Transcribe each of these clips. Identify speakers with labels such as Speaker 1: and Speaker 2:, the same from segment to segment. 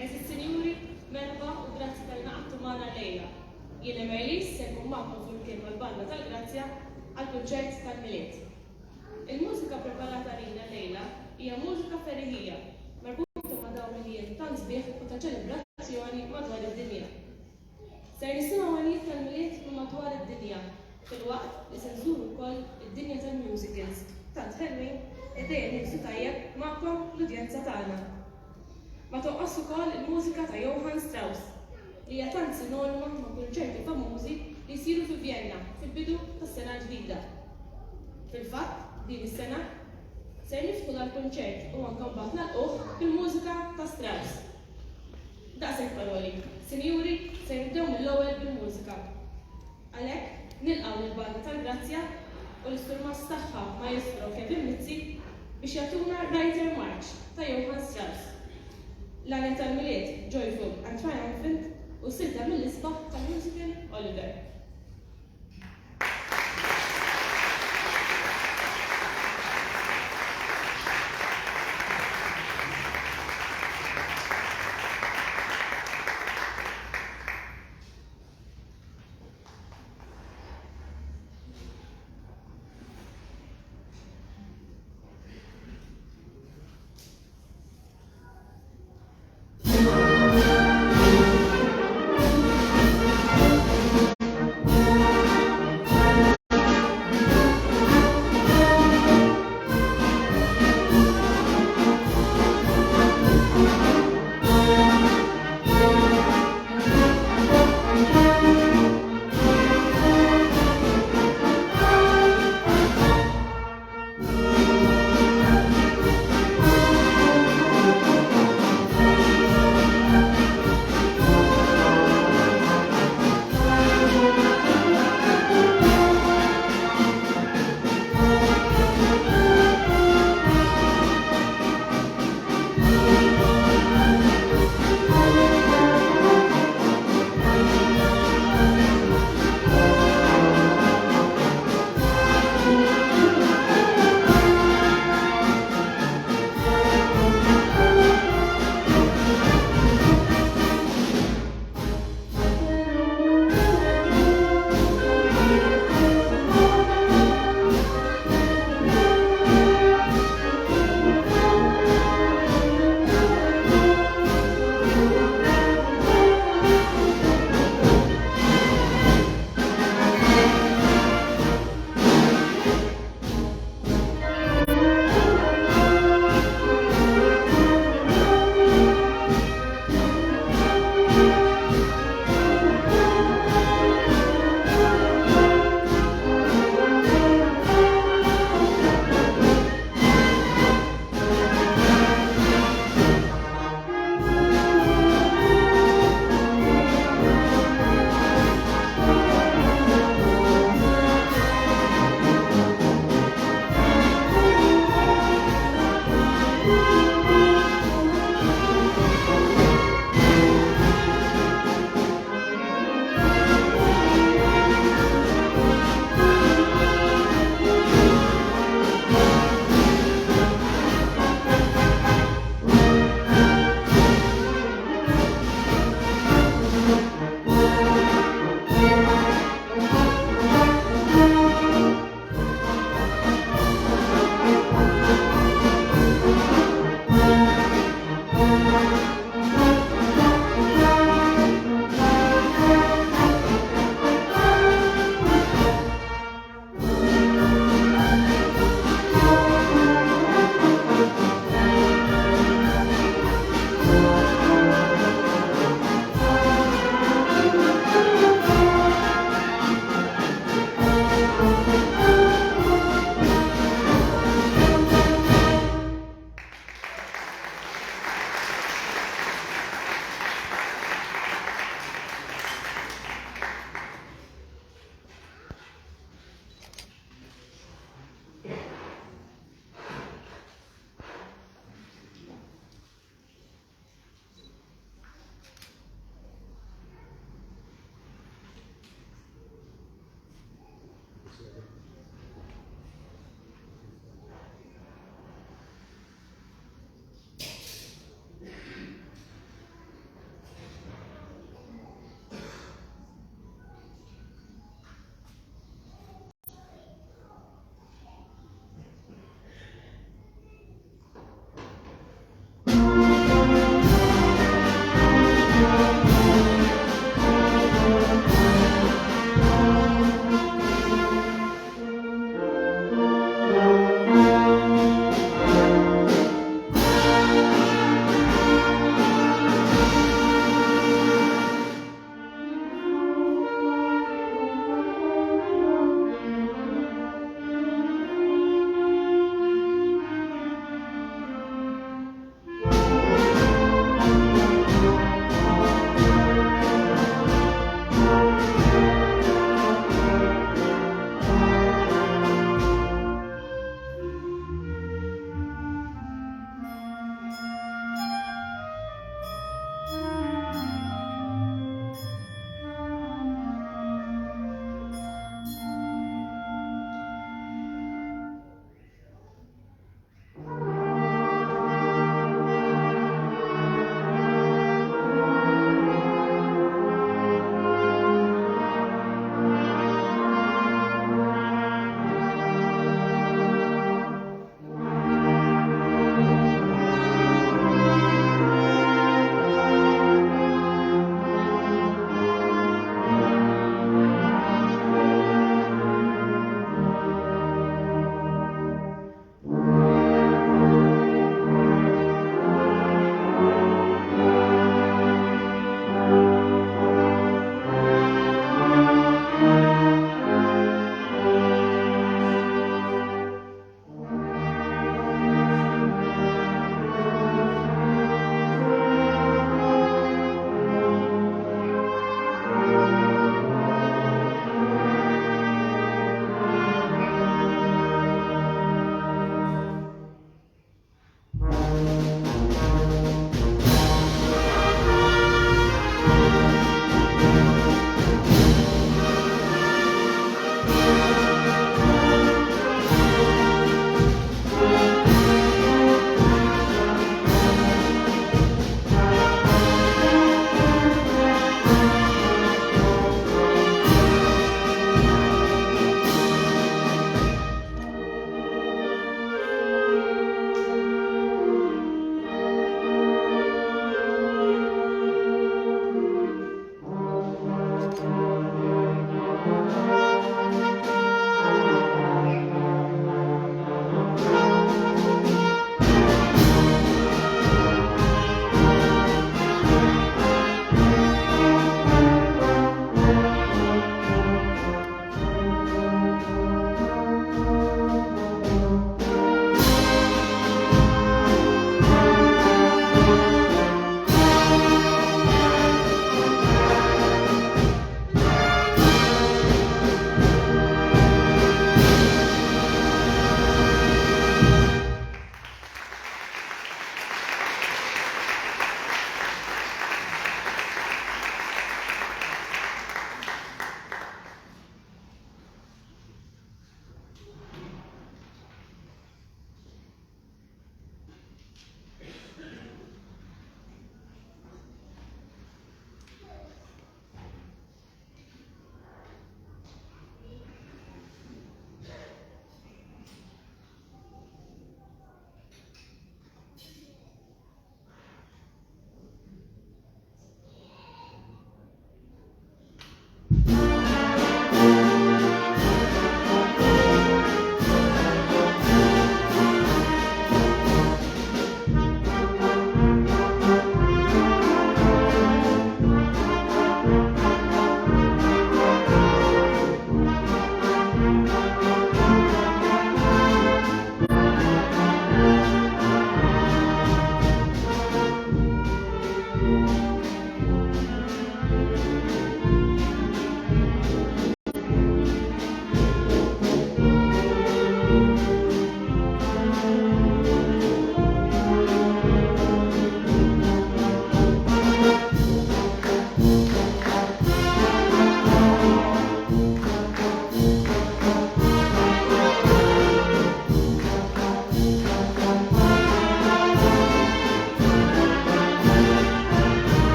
Speaker 1: Eżis sinjuri, merba u grazzi tal-naqtu magħna lejla. Jien Emelis se nkun magħkom flimkien mal-Banda tal-Grazzja għall-kunċert tal-Miliet. Il-mużika preparata lilna lejla hija mużika ferħija, marbuta ma' dawn li jien tant sbieħ u ta' ċelebrazzjoni madwar id-dinja. Ser nisimgħu għalijiet tal-Miliet minn madwar id-dinja, filwaqt li se nżuru wkoll id-dinja tal-musicals. Tant ħelmi, id-dejjem nifsu tajjeb magħkom l-udjenza tagħna. Ma toqqos ukoll il-mużika ta' Johann Strauss, li hija tant sinonima ma' kunċerti famużi li jsiru fi Vienna fil-bidu tas-sena ġdida. Fil-fatt, din is-sena ser niftħu dal-kunċert u anke mbagħad nagħlquh bil-mużika ta' Strauss. Daqshekk paroli, sinjuri, se nibdew mill-ewwel bil-mużika. Għalhekk nilqgħu lill-Banda tal-Grazzja u l-isturmas tagħha Maestro Kevin Mizzi biex jagħtuna Reiter March ta' Johann Strauss. L-għalja tal-Miliet Joyful and Triumphant u silta mill-isbaħ tal-musical Oliver.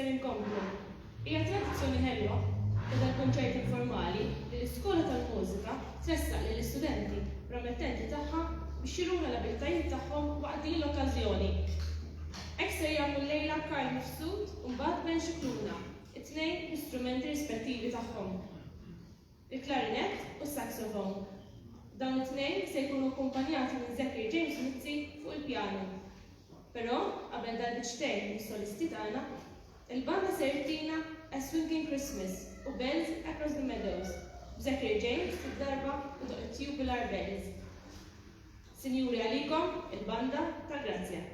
Speaker 1: ser inkomplu. Hija tradizzjoni ħelwa ta' dal-konċert informali li l-Iskola tal-Mużika tressaq lill-istudenti promettenti tagħha biex jiruna l-abilitajiet tagħhom waqt din l-okkażjoni. Hekk se jagħmlu llejla Karl Mifsud u mbagħad Ben Xikluna, it-tnejn l-istrumenti rispettivi tagħhom. Il-klarinett u s-saxofon. Dawn it-tnejn se jkunu akkumpanjati minn Zachary James Mizzi fuq il-pjano. Però qabel dal-biċtejn mis-solisti tagħna, il-banda se jirtina A Swinging Christmas u Bells Across the Meadows, b'Zachary James fid-darba u doq it-Tubular Bells. Sinjuri għalikom il-banda tal-Grazzja.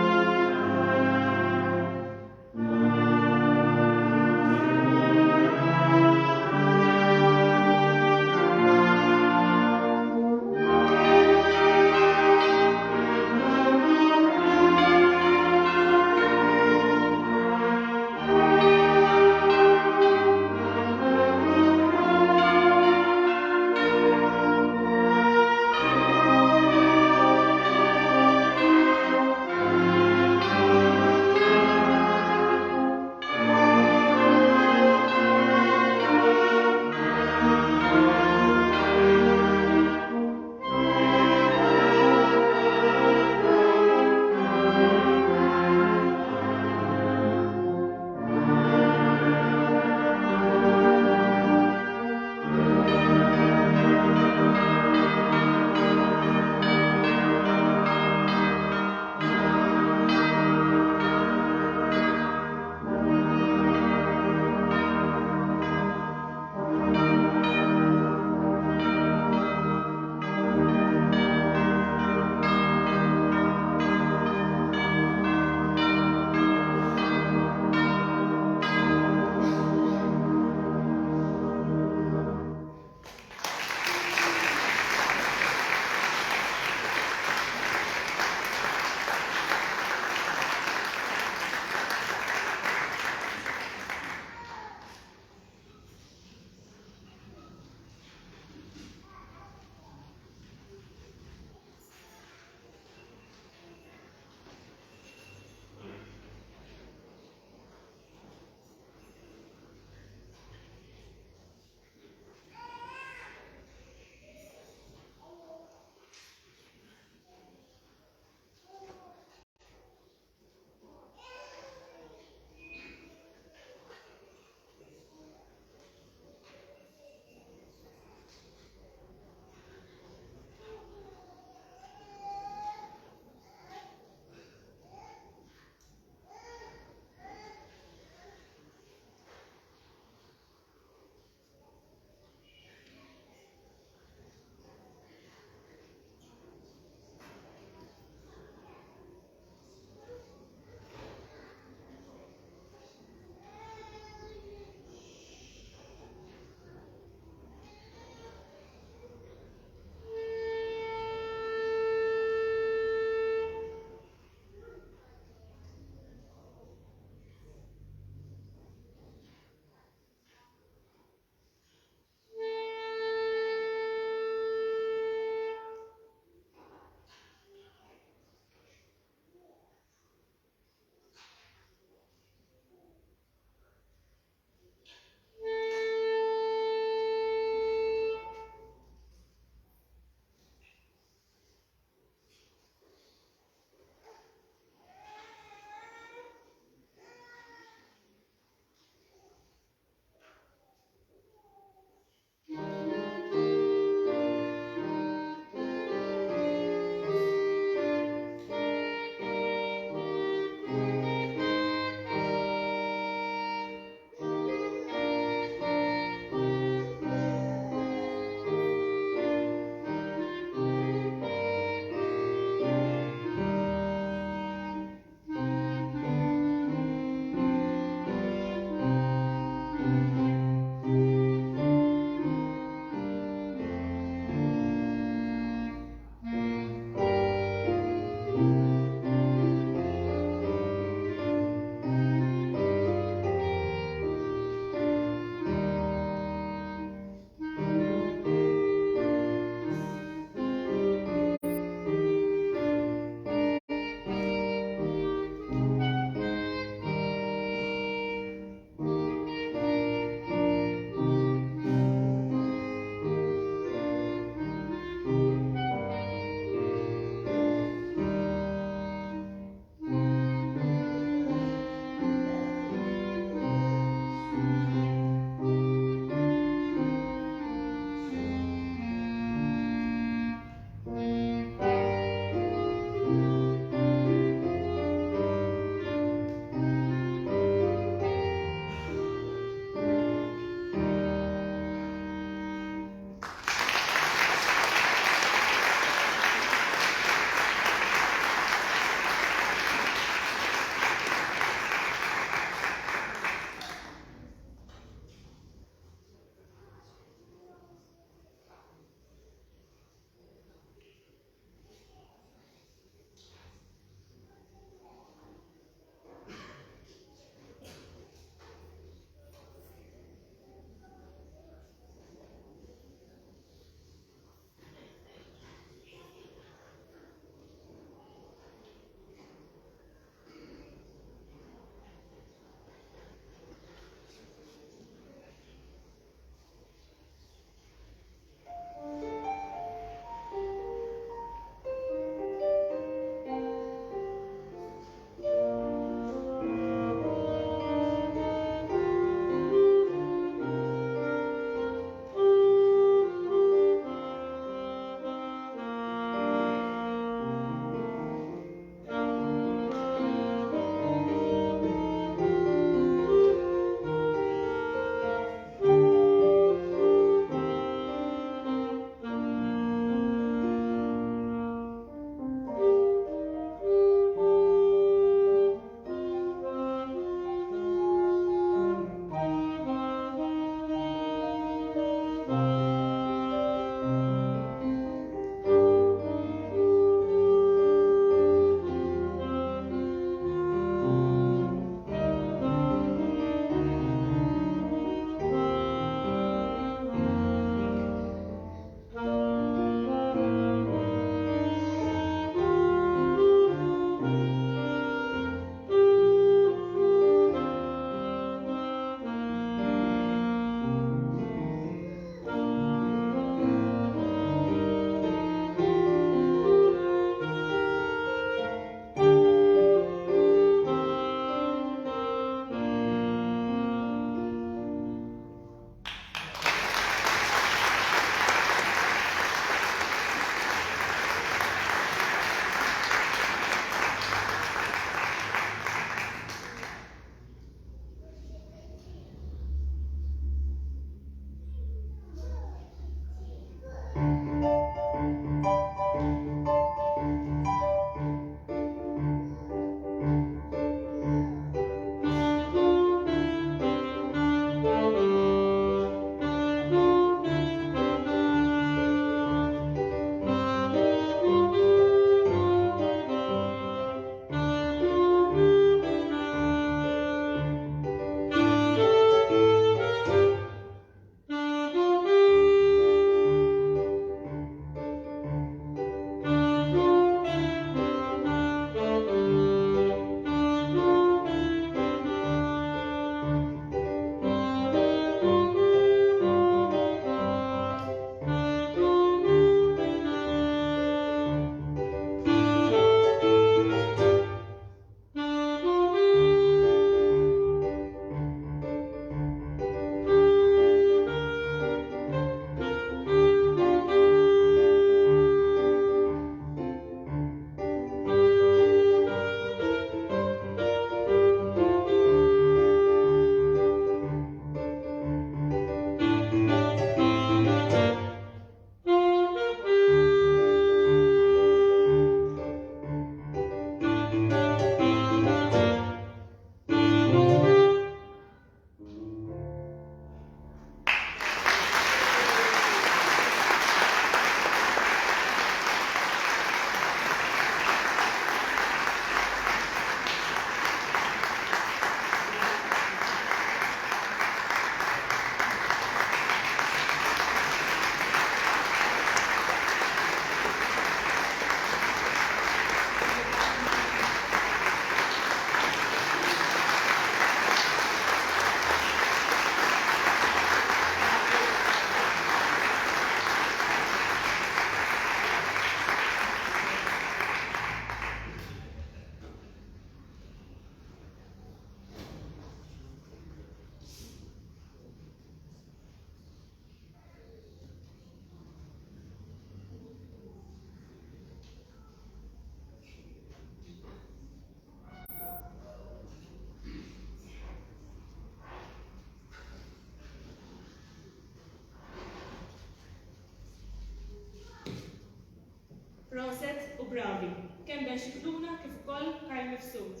Speaker 1: Nauset u Bravi, kemm Ben Xikluna kif ukoll Karl Mifsud.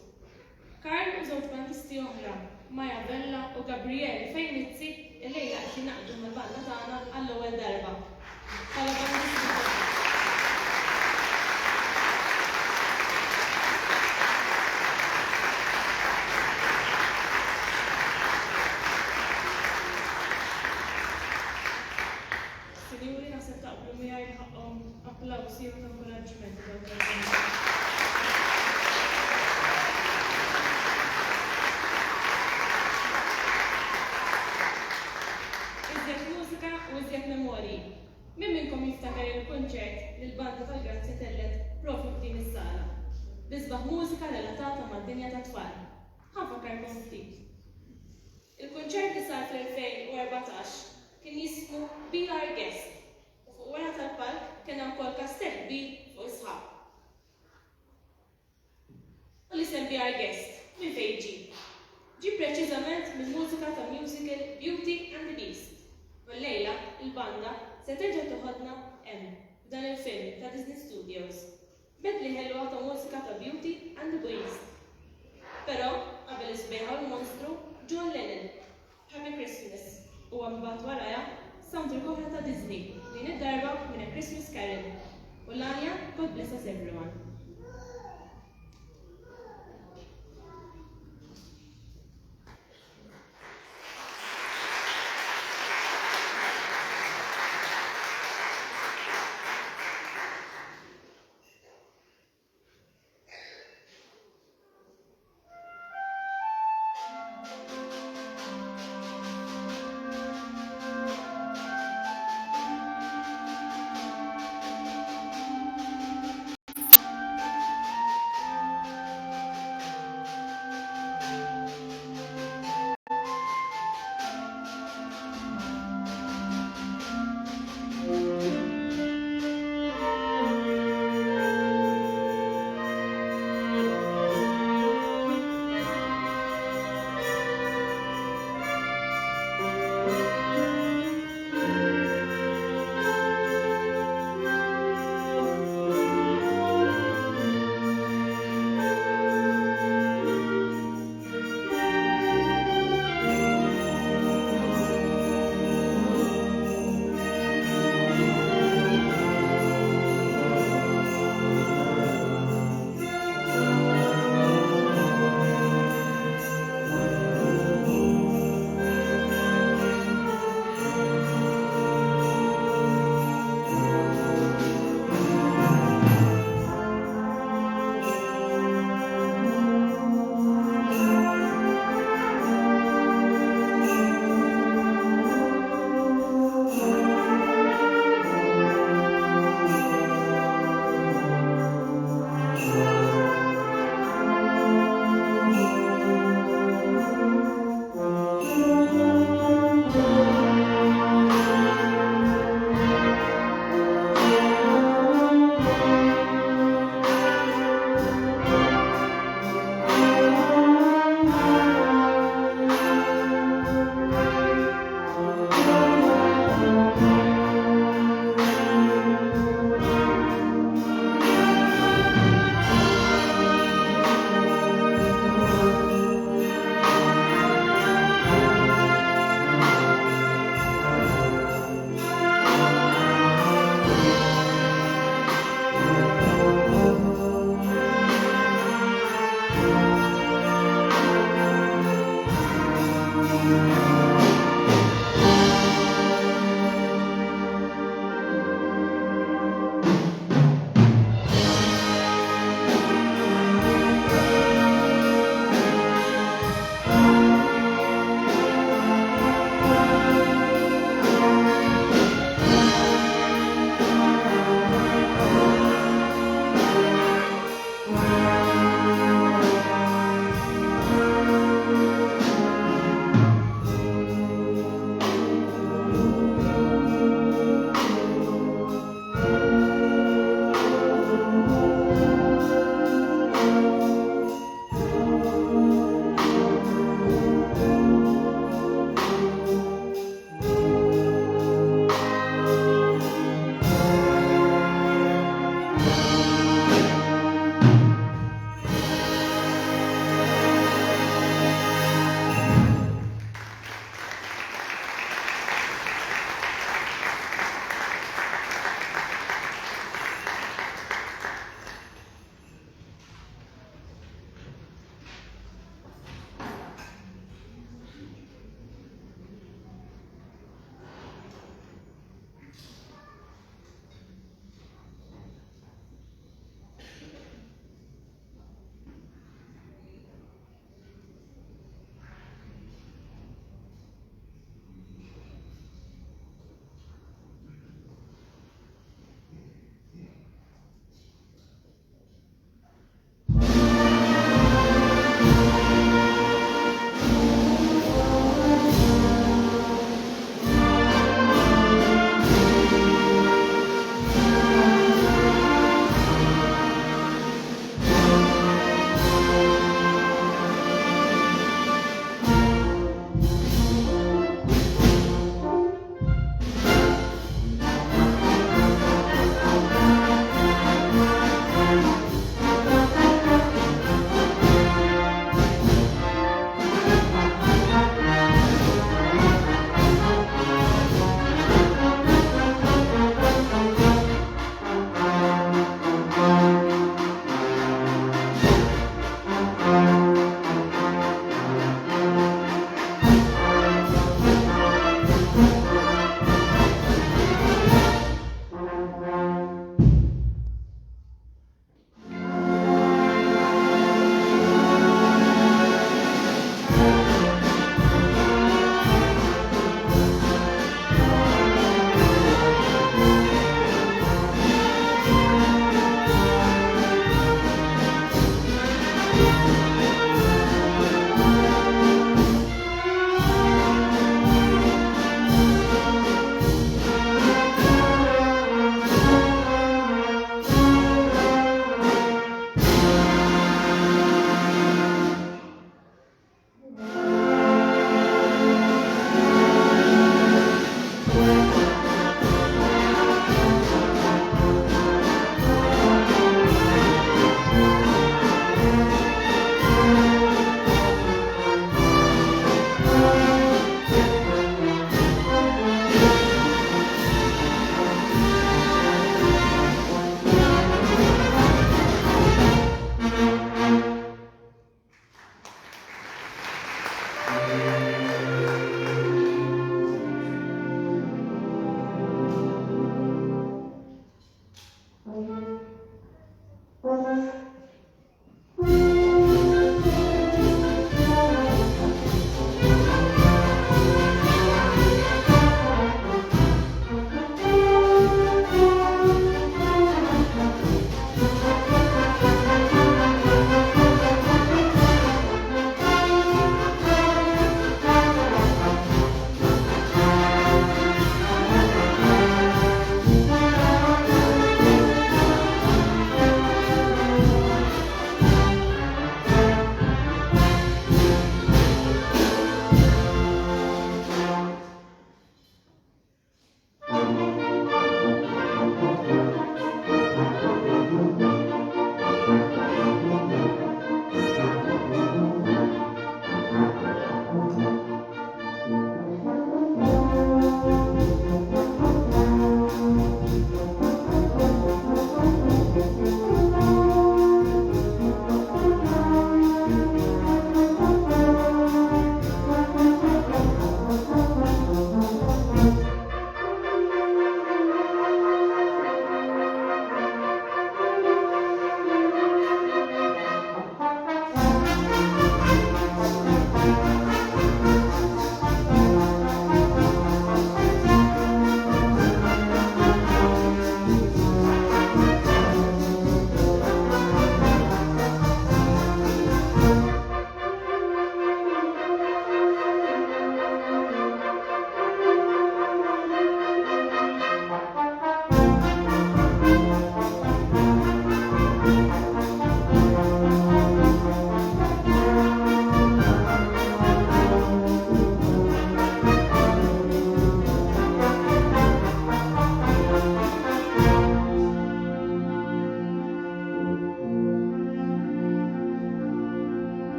Speaker 1: Karl u żewġ bandisti oħra, Maja Bella u Gabriele Fejnizzi, illejla qed jingħaqdu mal-banda tagħna għall-ewwel darba. Bħala bandisti Sinjuri naħseb taqblu miegħi ħaqhom applawsi u inkoraġġiment. Iżjed mużika u iżjed memorji. Min minnkom jiftakar il-kunċert li l-Banda tal-Grazja tellet propju f'din is-sala. Bisbaħ mużika relatata mad-dinja tat-tfal. Ħanfakkarkom ftit. Il-kunċert li sar fl-2014 kien jismu Be Our Guest u fuq wara tal-palk kien hemm ukoll kastell kbir fuq is-sħab. U l-isem Be Our Guest minn fejn ġie? Ġie preċiżament mill-mużika ta' musical Beauty and the Beast. U llejla il-banda se terġa' toħodna hemm f'dan il-film ta' Disney Studios. Bet li ħelluha ta' mużika ta' Beauty and the Beast. Però qabel isbieħa l-monstru John Lennon, Happy Christmas. U għambat waraja soundtrack oħra ta' Disney, din id-darba minn A Christmas Carol. U l-għanja God Bless Us Everyone.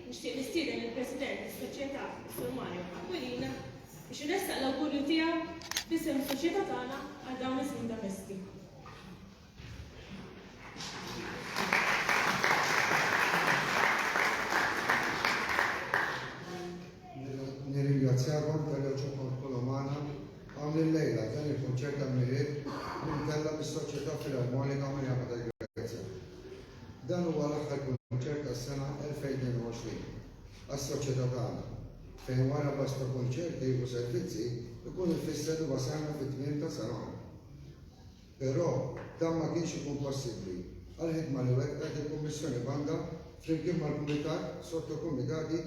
Speaker 1: nixtieq nistieden il-President tas-Soċjetà Sur Mario Aquilina biex iressaq l-awgurju tiegħu b'isem is-soċjetà tagħna għal dawn is-snin ta' festi.
Speaker 2: Nirringrazzjakom tal-ġuħkom tkunu magħna hawn il-lejla dan il-kunċert tal-miliet nkella bis-Soċjetà Filarmonika Mirjam tal-Grazja. Dan huwa l-aħħar kunċert tas-sena 2022 għas-soċjetà tagħna fejn wara bosta kunċerti u servizzi ikun ifisser li wasalna fit-tmiem ta' sena. Però dan ma kienx ikun possibbli għall-ħidma li wettqet il-Kummissjoni Banda flimkien mal-Kumitat Sottokumitati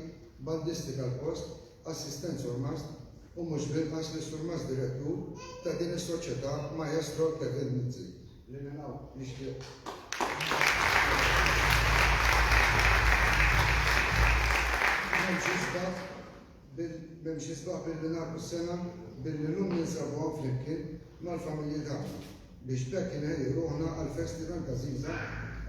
Speaker 2: Bandisti tal-Post, Assistenza Urmast u mhux bil-qas li Surmast direttur ta' din is-soċjetà Maestro Kevin Mizzi. Li ninaw nixtieq. B'hemm xi sbaħ billi nagħmlu s-sena billi lum ninsabuhom flimkien mal-familji tagħna biex bekk inħejju ruħna għall-festival ta' Żiża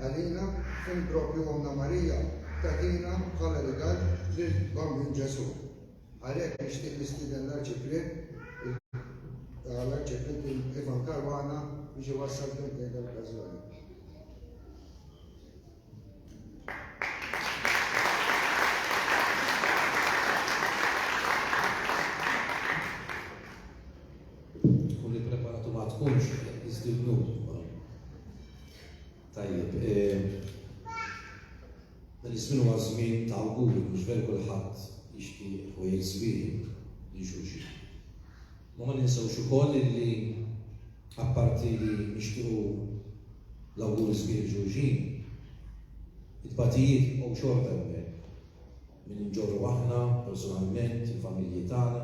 Speaker 2: għalina fejn proprju Omna Marija tatina bħala rigal lill-Bambin Ġesu. Għalhekk nixtieq nistieden l-Arċiprint Ivan Karwana biex iwassal kemmtejn tal-okkażjoni.
Speaker 3: Tkun ippreparatu ma tkunx iżdibnu. Tajjeb, dan iż-żmien huwa żmien ta' awguri mhux veru kulħadd jixtieq u jiżwieħ li xulxin. Ma ninsewx ukoll li apparti li nixtiequ l-awguri żwieħ xulxin, it-tbatijiet u xorta hemmhekk minn inġorru aħna personalment, il-familji tagħna,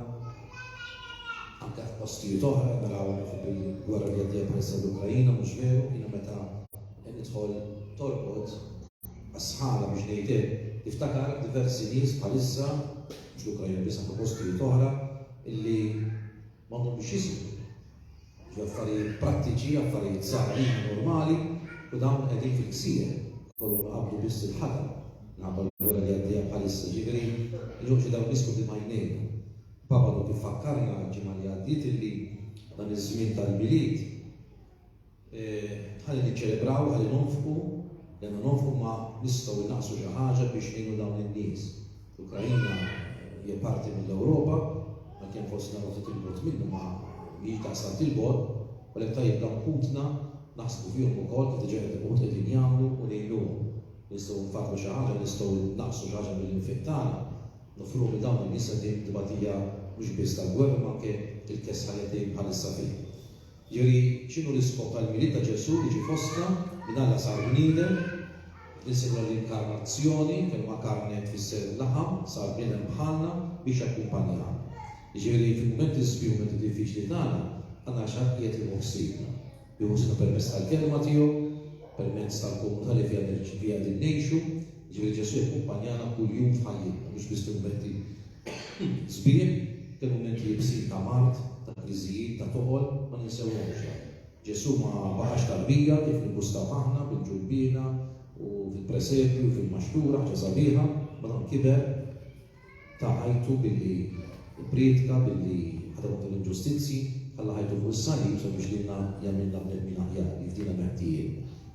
Speaker 3: anke f'postijiet oħra naraw fil-gwerra li għaddejja bħalissa l-Ukrajina mhux veru, jiena meta nidħol torqod għas-sħala biex ngħidlek tiftakar diversi nies bħalissa mhux l-Ukrajina biss anke postijiet oħra illi m'għandhom biex jismu. Affarijiet prattiċi, affarijiet saħħin normali u dawn qegħdin fil-ksieħ kollhom qablu biss il-ħadar nagħmlu l-gwerra li għaddejja bħalissa ġifieri il-ġewġi dawn nisku li ma jnejnu. Papa lu tifakkarna ġimgħa li għaddiet illi dan iż-żmien tal-milied ħalli niċċelebraw, ħalli nonfqu, lena nonfqu ma nistgħu innaqsu xi ħaġa biex ngħinu dawn in-nies. L-Ukrajina hija parti mill-Ewropa, ma kien forsi naraw ftit il-bot minnu ma mhijiex taqsam il-bot, u lek tajjeb dan kutna naħsbu fihom ukoll kif diġà qegħdin jagħmlu u ngħinuhom. Nistgħu nfarru xi ħaġa, nistgħu naqsu xi ħaġa mill-infiq tagħna, nofruhom li dawn in-nies qegħdin dibatija mhux biss tal-gwerra ma anke il-kessħa li qegħdin bħalissa fih. Ġifieri x'inhu l-iskop tal-milied ta' Ġesu li ġie fostna minn Alla sar bniedem, nisimgħu l-inkarnazzjoni kelma karnet tfisser laħam, sar bniedem bħalna biex jakkumpanjana. Ġifieri fil-mumenti sbieħ u mumenti diffiċli tagħna għandna x'għad qiegħed iħossibna. Jħossna permezz tal-kelma tiegħu, permezz tal-komunità li fiha din ngħixu, ġifieri Ġesu jakkumpanjana kuljum f'ħajjitna mhux biss fil-mumenti sbieħ, kien mumenti jibsin ta' mart, ta' kriżijiet, ta' toħol, ma ninsewhomx. Ġesu ma baħax tarbija kif nibbustaw aħna bil-ġulbina u fil-presepju, fil-maxtura, ħaġa sabiħa, ma dan kiber ta' ħajtu billi pritka, billi ħadem l-inġustizzi, ħalla ħajtu fuq is-salib sabiex lilna jagħmilna bnedmin aħjar li fdina meħtijien.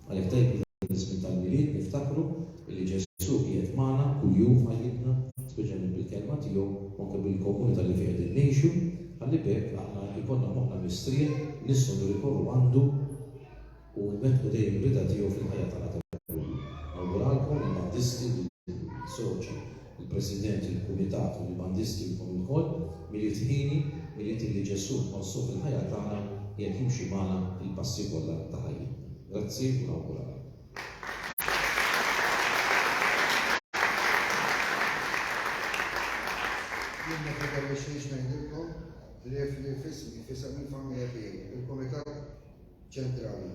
Speaker 3: Għalhekk tajb l-ismin tal-milied niftakru li Ġesu qiegħed magħna kuljum f'ħajjitna, speċjalment bil-kelma tiegħu u anke bil-komunità li fejn qegħdin ngħixu, ħalli bekk aħna jkollna moħħna mistrieħ nistgħu nirrikorru għandu u nmettqu dejjem ir-rida tiegħu fil-ħajja tagħna ta' kuljum. Nawguralkom il-bandisti, il-soċi, il-President, il-Kumitat u il-bandisti jkunu wkoll milied ħini, milied li Ġesu nħossu fil-ħajja tagħna jekk jimxi magħna il-passi kollha ta' ħajjitna. Grazzi u nawguralkom.
Speaker 2: Jien ma xejn ngħidilkom li fisem il-familja tiegħi, il-Kumitat Ċentrali,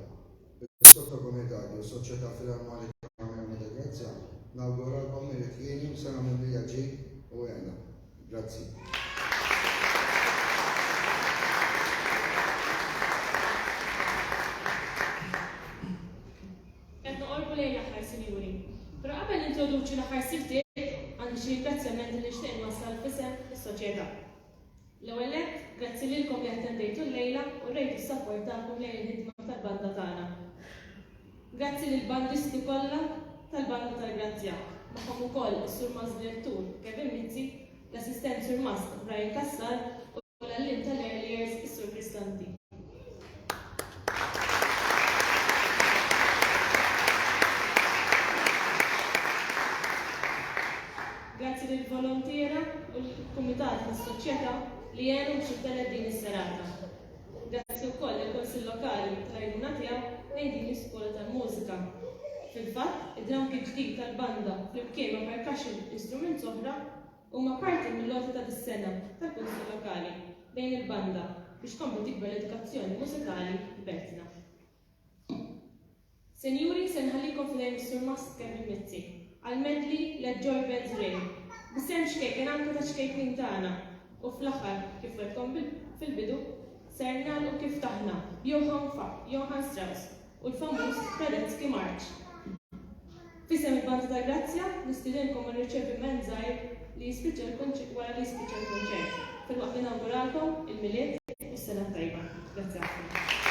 Speaker 2: is-Sottokumitati u s-Soċjetà Filarmonika Mirjam tal-Grazja nawguralkom milied ħini u sena mimlija ġid u għena. Grazzi.
Speaker 1: Qed noqorbu lejn l-aħħar sinjuri. Però qabel nintroduċi l-aħħar siltiet għand Grazzi lilkom li attendejtu l-lejla u rejtu s-sapport tagħkom lejn il-ħidma tal-banda tagħna. Grazzi lill-bandisti kollha tal-Banda tal-Grazzja, magħhom ukoll is-Sur Mażdirettur Kevin Mizzi, l-Assistent Sur Mast Brian Kassar u l-Allim tal-Earliers is-Sur Kristanti. Grazzi lill-volontiera u l-Kumitat tas-Soċjetà li jgħinu biex ittelet din is-serata. Grazzi wkoll il-Konsill Lokali tal-għajnuna tiegħu lejn din l-Iskola tal-Mużika. Fil-fatt, id-drum kit ġdid tal-banda flimkien ma' percussion instruments oħra huma parti mill-logħba ta' dis-sena tal-Kunsill Lokali bejn il-banda biex tkompli tikber l-edukazzjoni mużikali f'Beltna. Senjuri, se nħallikom f'lejn is-Sur Mast Kevin Mizzi għal-medley Let Joy Bells Ring. Bisem xkejken anke ta' xkejkin tagħna u fl-aħħar kif welkom fil-bidu ser nagħlqu kif taħna Johann Strauss u l-famuż Radetzky March. Fisem il-Banda tal-Grazzja nistiedinkom ir-riċeviment żgħir li jispiċċa l-konċert wara li jispiċċa l-konċert. Fil-waqt inawguralkom il-miliet u s-sena tajba. Grazzi ħafna.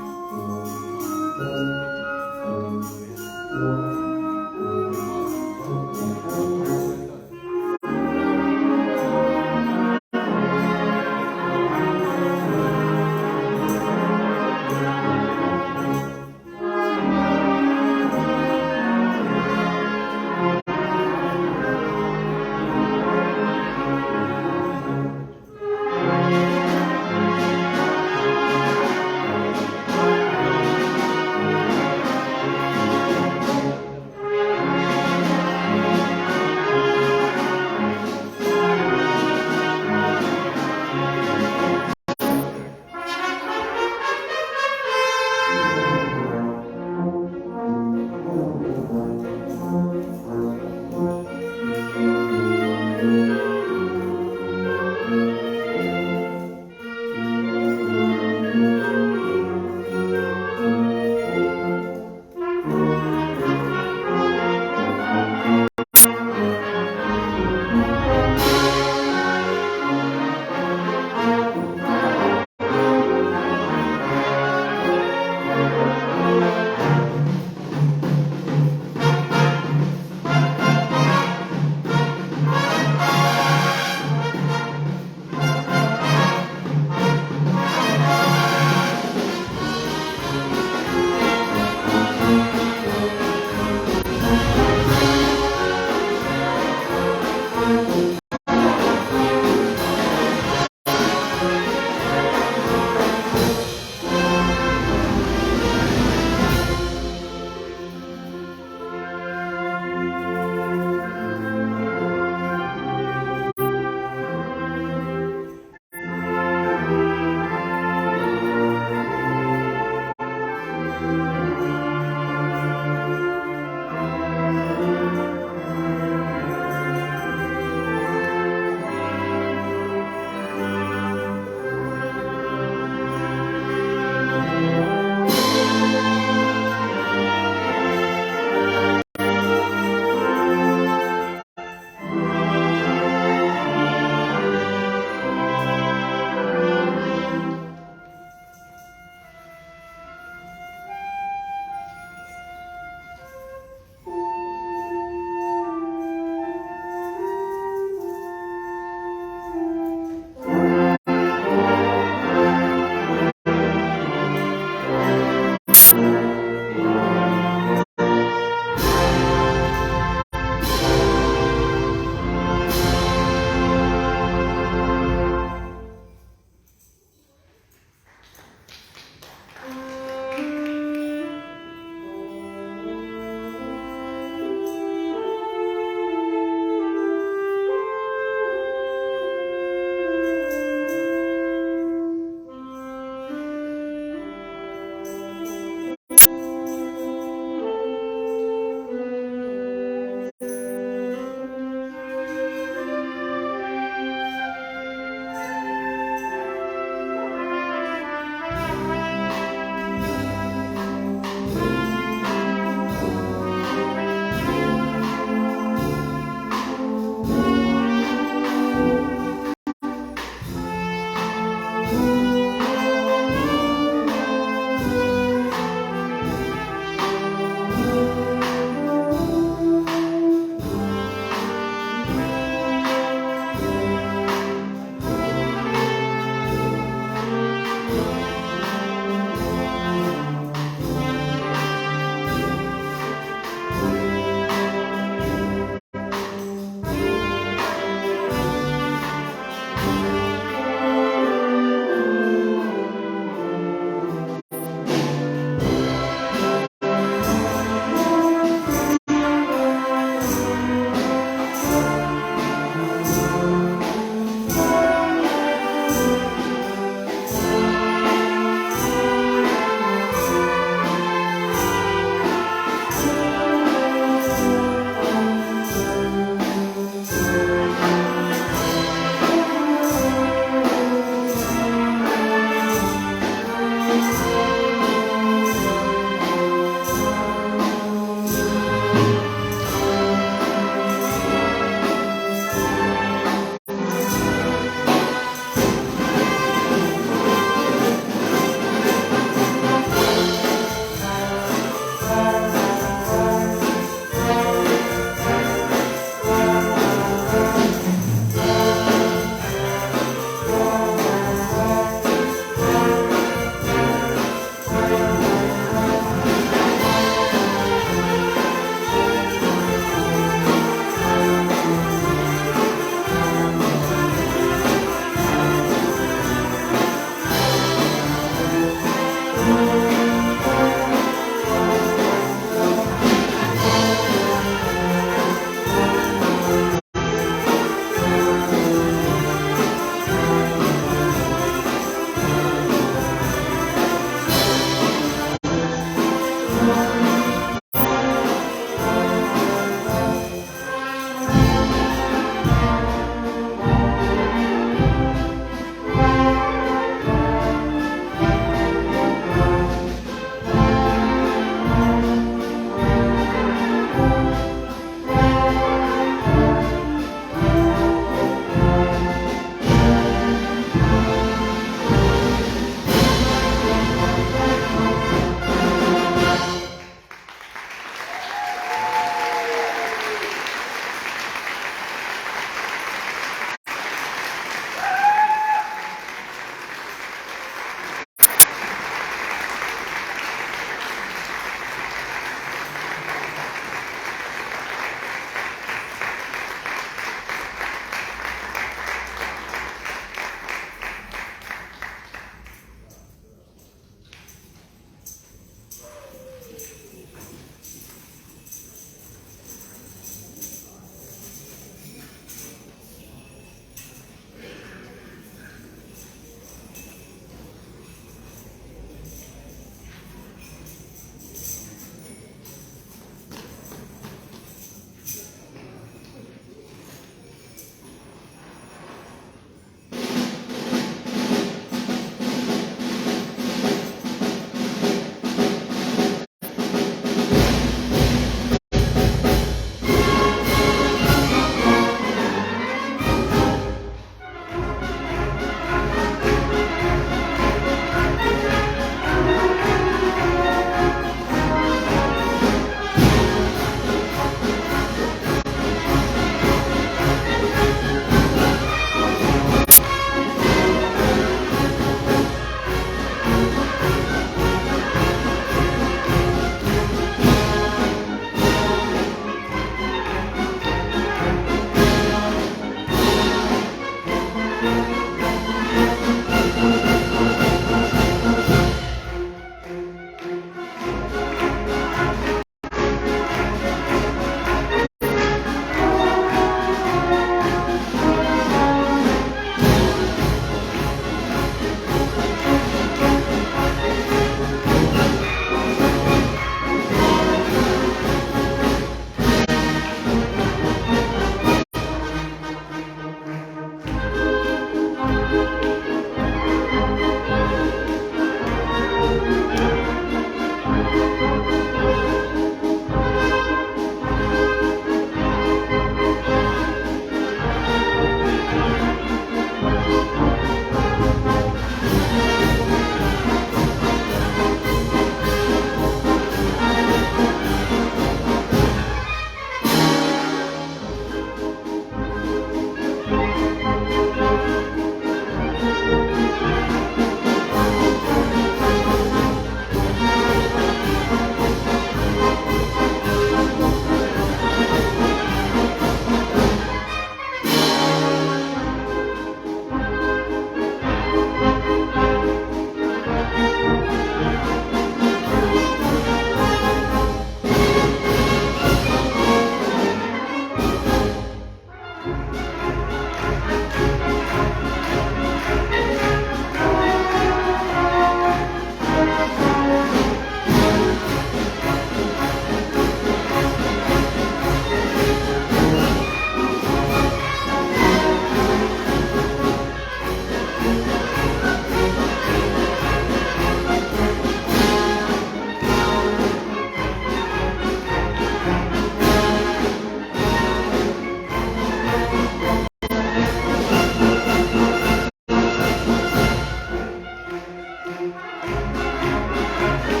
Speaker 2: Thank